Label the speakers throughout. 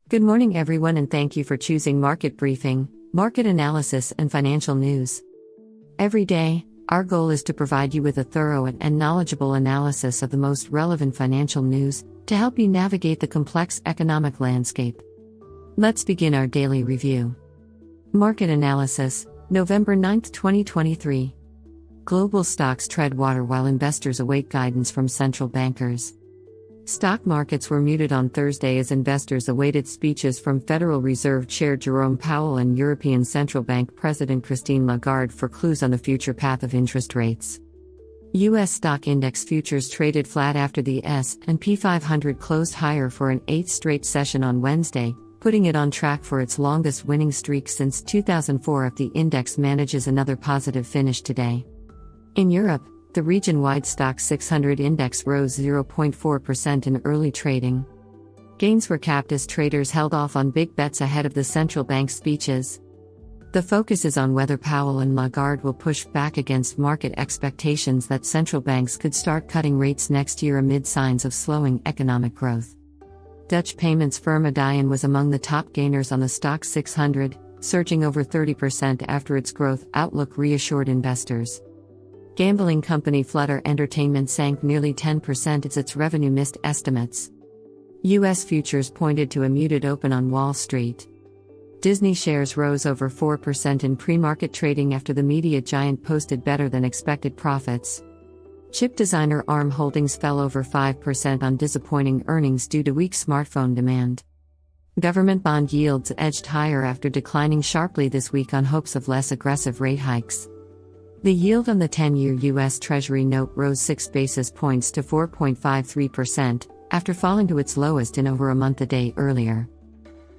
Speaker 1: Good morning, everyone, and thank you for choosing Market Briefing, market analysis, and financial news. Every day, our goal is to provide you with a thorough and knowledgeable analysis of the most relevant financial news to help you navigate the complex economic landscape. Let's begin our daily review. Market Analysis, November 9, 2023. Global stocks tread water while investors await guidance from central bankers. Stock markets were muted on Thursday as investors awaited speeches from Federal Reserve Chair Jerome Powell and European Central Bank President Christine Lagarde for clues on the future path of interest rates. U.S. stock index futures traded flat after the S&P 500 closed higher for an eighth straight session on Wednesday, putting it on track for its longest winning streak since 2004 if the index manages another positive finish today. In Europe, the region-wide Stoxx 600 index rose 0.4% in early trading. Gains were capped as traders held off on big bets ahead of the central bank speeches. The focus is on whether Powell and Lagarde will push back against market expectations that central banks could start cutting rates next year amid signs of slowing economic growth. Dutch payments firm Adyen was among the top gainers on the Stoxx 600, surging over 30% after its growth outlook reassured investors. Gambling company Flutter Entertainment sank nearly 10% as its revenue missed estimates. U.S. futures pointed to a muted open on Wall Street. Disney shares rose over 4% in pre-market trading after the media giant posted better than expected profits. Chip designer ARM Holdings fell over 5% on disappointing earnings due to weak smartphone demand. Government bond yields edged higher after declining sharply this week on hopes of less aggressive rate hikes. The yield on the 10-year U.S. Treasury note rose 6 basis points to 4.53%, after falling to its lowest in over a month a day earlier.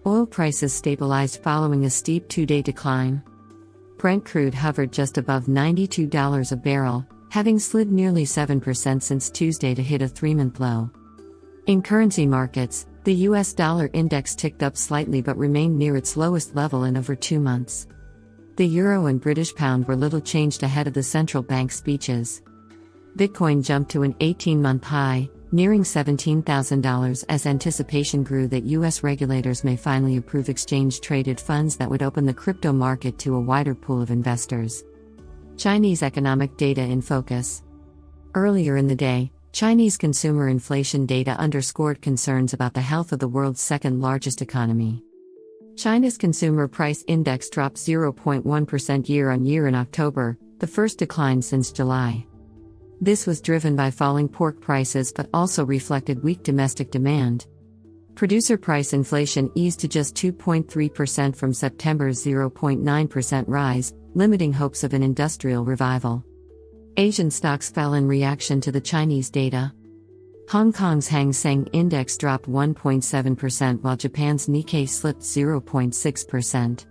Speaker 1: Oil prices stabilized following a steep two-day decline. Brent crude hovered just above $92 a barrel, having slid nearly 7% since Tuesday to hit a three-month low. In currency markets, the U.S. dollar index ticked up slightly but remained near its lowest level in over 2 months. The euro and British pound were little changed ahead of the central bank speeches. Bitcoin jumped to an 18-month high, nearing $17,000 as anticipation grew that U.S. regulators may finally approve exchange-traded funds that would open the crypto market to a wider pool of investors. Chinese economic data in focus. Earlier in the day, Chinese consumer inflation data underscored concerns about the health of the world's second-largest economy. China's consumer price index dropped 0.1% year-on-year in October, the first decline since July. This was driven by falling pork prices but also reflected weak domestic demand. Producer price inflation eased to just 2.3% from September's 0.9% rise, limiting hopes of an industrial revival. Asian stocks fell in reaction to the Chinese data. Hong Kong's Hang Seng Index dropped 1.7% while Japan's Nikkei slipped 0.6%.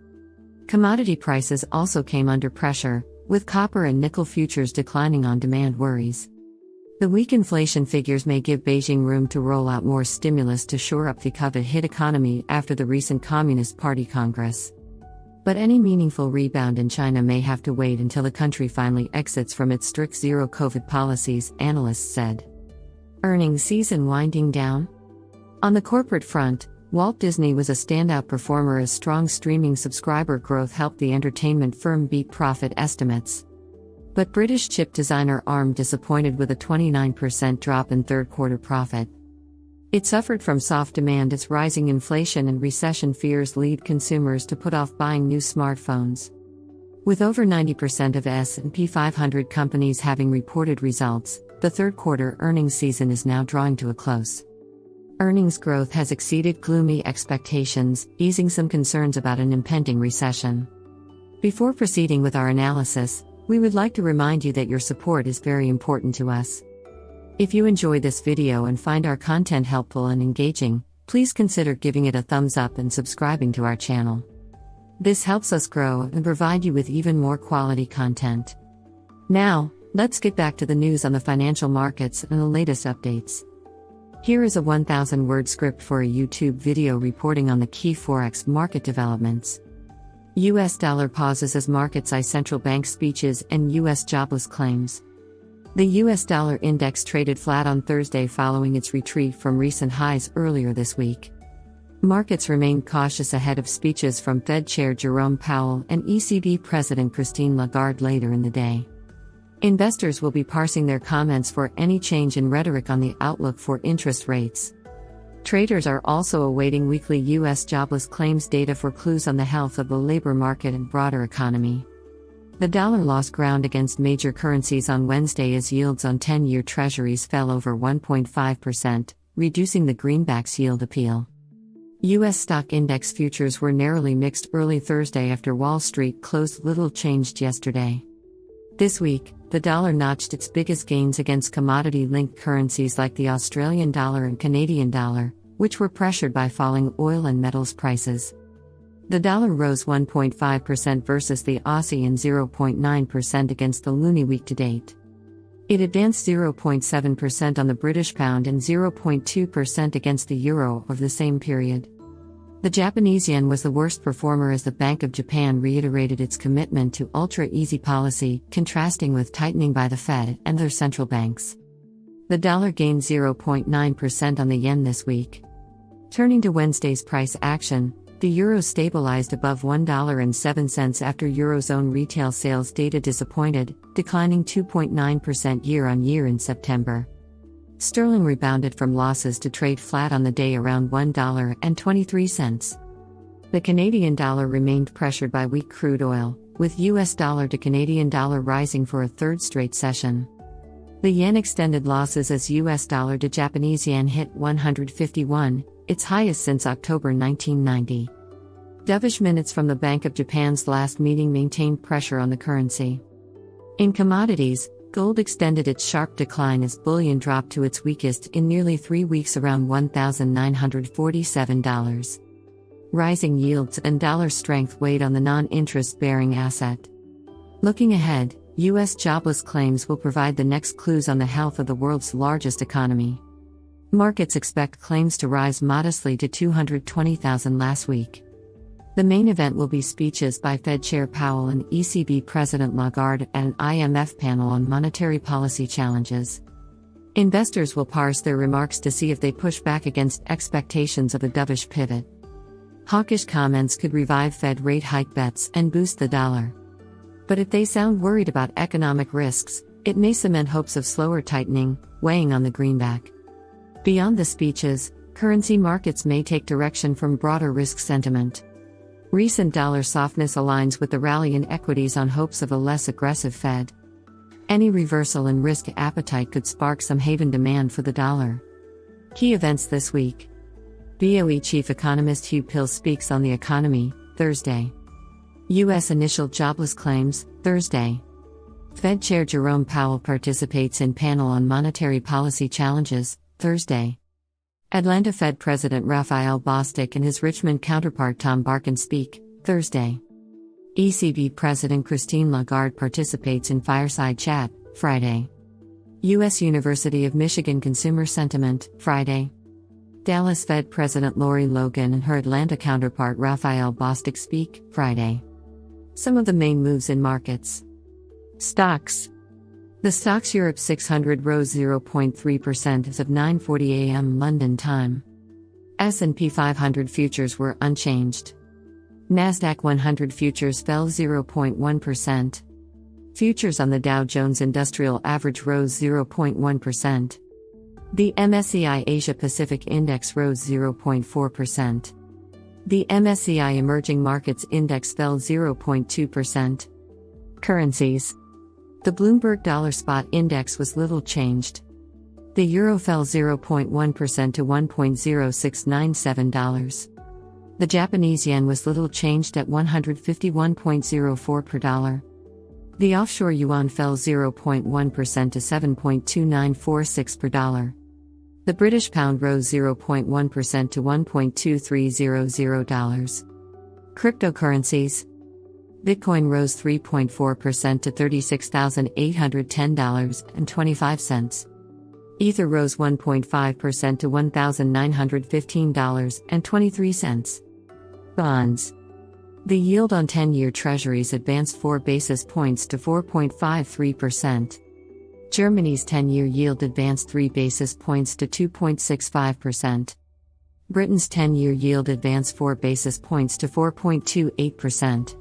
Speaker 1: Commodity prices also came under pressure, with copper and nickel futures declining on demand worries. The weak inflation figures may give Beijing room to roll out more stimulus to shore up the COVID-hit economy after the recent Communist Party Congress. But any meaningful rebound in China may have to wait until the country finally exits from its strict zero-COVID policies, analysts said. Earnings season winding down? On the corporate front, Walt Disney was a standout performer as strong streaming subscriber growth helped the entertainment firm beat profit estimates. But British chip designer ARM disappointed with a 29% drop in third-quarter profit. It suffered from soft demand as rising inflation and recession fears lead consumers to put off buying new smartphones. With over 90% of S&P 500 companies having reported results, the third-quarter earnings season is now drawing to a close. Earnings growth has exceeded gloomy expectations, easing some concerns about an impending recession. Before proceeding with our analysis, we would like to remind you that your support is very important to us. If you enjoy this video and find our content helpful and engaging, please consider giving it a thumbs up and subscribing to our channel. This helps us grow and provide you with even more quality content. Now, let's get back to the news on the financial markets and the latest updates. Here is a 1,000-word script for a YouTube video reporting on the key Forex market developments. U.S. dollar pauses as markets eye central bank speeches and U.S. jobless claims. The U.S. dollar index traded flat on Thursday following its retreat from recent highs earlier this week. Markets remained cautious ahead of speeches from Fed Chair Jerome Powell and ECB President Christine Lagarde later in the day. Investors will be parsing their comments for any change in rhetoric on the outlook for interest rates. Traders are also awaiting weekly U.S. jobless claims data for clues on the health of the labor market and broader economy. The dollar lost ground against major currencies on Wednesday as yields on 10-year treasuries fell over 1.5%, reducing the greenback's yield appeal. U.S. stock index futures were narrowly mixed early Thursday after Wall Street closed little changed yesterday. This week, the dollar notched its biggest gains against commodity-linked currencies like the Australian dollar and Canadian dollar, which were pressured by falling oil and metals prices. The dollar rose 1.5% versus the Aussie and 0.9% against the loonie week to date. It advanced 0.7% on the British pound and 0.2% against the euro over the same period. The Japanese yen was the worst performer as the Bank of Japan reiterated its commitment to ultra-easy policy, contrasting with tightening by the Fed and their central banks. The dollar gained 0.9% on the yen this week. Turning to Wednesday's price action, the euro stabilized above $1.07 after Eurozone retail sales data disappointed, declining 2.9% year-on-year in September. Sterling rebounded from losses to trade flat on the day around $1.23. The Canadian dollar remained pressured by weak crude oil, with US dollar to Canadian dollar rising for a third straight session. The yen extended losses as US dollar to Japanese yen hit 151, its highest since October 1990. Dovish minutes from the Bank of Japan's last meeting maintained pressure on the currency. In commodities, gold extended its sharp decline as bullion dropped to its weakest in nearly 3 weeks around $1,947. Rising yields and dollar strength weighed on the non-interest-bearing asset. Looking ahead, U.S. jobless claims will provide the next clues on the health of the world's largest economy. Markets expect claims to rise modestly to 220,000 last week. The main event will be speeches by Fed Chair Powell and ECB President Lagarde at an IMF panel on monetary policy challenges. Investors will parse their remarks to see if they push back against expectations of a dovish pivot. Hawkish comments could revive Fed rate hike bets and boost the dollar. But if they sound worried about economic risks, it may cement hopes of slower tightening, weighing on the greenback. Beyond the speeches, currency markets may take direction from broader risk sentiment. Recent dollar softness aligns with the rally in equities on hopes of a less aggressive Fed. Any reversal in risk appetite could spark some haven demand for the dollar. Key events this week. BOE Chief Economist Hugh Pill speaks on the economy, Thursday. U.S. initial jobless claims, Thursday. Fed Chair Jerome Powell participates in panel on monetary policy challenges, Thursday. Atlanta Fed President Raphael Bostic and his Richmond counterpart Tom Barkin speak, Thursday. ECB President Christine Lagarde participates in fireside chat, Friday. U.S. University of Michigan Consumer Sentiment, Friday. Dallas Fed President Lori Logan and her Atlanta counterpart Raphael Bostic speak, Friday. Some of the main moves in markets. Stocks. The Stoxx Europe 600 rose 0.3% as of 9:40 a.m. London time. S&P 500 futures were unchanged. Nasdaq 100 futures fell 0.1%. Futures on the Dow Jones Industrial Average rose 0.1%. The MSCI Asia Pacific Index rose 0.4%. The MSCI Emerging Markets Index fell 0.2%. Currencies. The Bloomberg Dollar Spot Index was little changed. The euro fell 0.1% to $1.0697. The Japanese yen was little changed at 151.04 per dollar. The offshore yuan fell 0.1% to 7.2946 per dollar. The British pound rose 0.1% to $1.2300. Cryptocurrencies. Bitcoin rose 3.4% to $36,810.25. Ether rose 1.5% to $1,915.23. Bonds. The yield on 10-year treasuries advanced 4 basis points to 4.53%. Germany's 10-year yield advanced 3 basis points to 2.65%. Britain's 10-year yield advanced 4 basis points to 4.28%.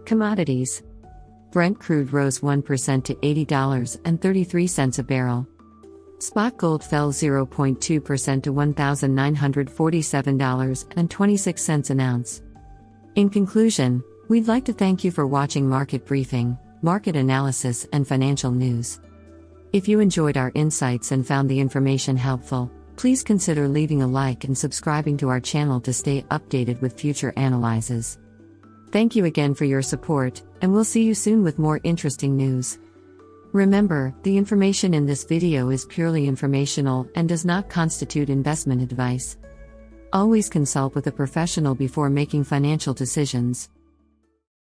Speaker 1: Commodities. Brent crude rose 1% to $80.33 a barrel. Spot gold fell 0.2% to $1,947.26 an ounce. In conclusion, we'd like to thank you for watching Market Briefing, market analysis and financial news. If you enjoyed our insights and found the information helpful, please consider leaving a like and subscribing to our channel to stay updated with future analyses. Thank you again for your support, and we'll see you soon with more interesting news. Remember, the information in this video is purely informational and does not constitute investment advice. Always consult with a professional before making financial decisions.